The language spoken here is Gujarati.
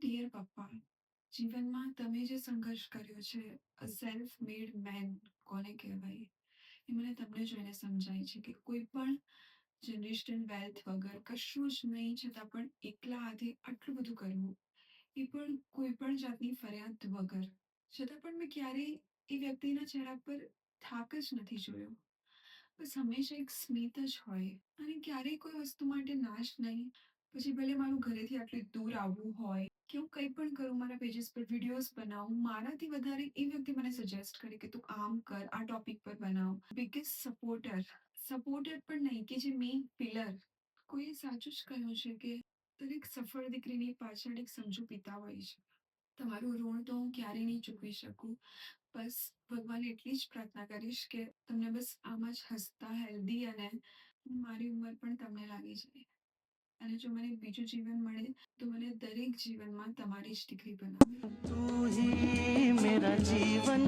ડિયર પપ્પા, જીવનમાં તમે જે સંઘર્ષ કર્યો છે, સેલ્ફ મેડ મેન કોને કહેવાય? એ મને તમને જોઈને સમજાય છે કે કોઈ પણ જનરેશનલ વેલ્થ વગર કશું જ નહીં છતાં પણ એકલા હાથે આટલું બધું કરવું, એ પણ કોઈ પણ જાતની ફરિયાદ વગર. છતાં પણ મેં ક્યારેય એ વ્યક્તિના ચહેરા પર થાક જ નથી જોયો. બસ હંમેશા એક સ્મિત જ હોય અને ક્યારેય કોઈ વસ્તુ માટે નાશ નહીં. પછી ભલે મારું ઘરેથી આટલી દૂર આવવું હોય કે હું કંઈ પણ કરું, મારા પેजेस પર વિડીયોઝ બનાવું, મારાથી વધારે એ વ્યક્તિ મને સજેસ્ટ કરે કે તું આમ કર, આ ટોપિક પર બનાવ. બિગેસ્ટ સપોર્ટર પણ નહીં, કે જે મેઇન પિલર. કોઈએ સાચું જ કહ્યું છે કે દરેક સફળ દીકરીની પાછળ એક સમજુ પિતા હોય છે. તમારું ઋણ તો હું ક્યારેય નહીં ચૂકવી શકું. બસ ભગવાનને એટલી જ પ્રાર્થના કરીશ કે તમને બસ આમ જ હસતા, હેલ્ધી અને મારી ઉંમર પણ તમને લાગી જાય. અને જો મને બીજું જીવન મળે, તો મને દરેક જીવનમાં તમારી જ દીકરી બનાવે. तू ही मेरा जीवन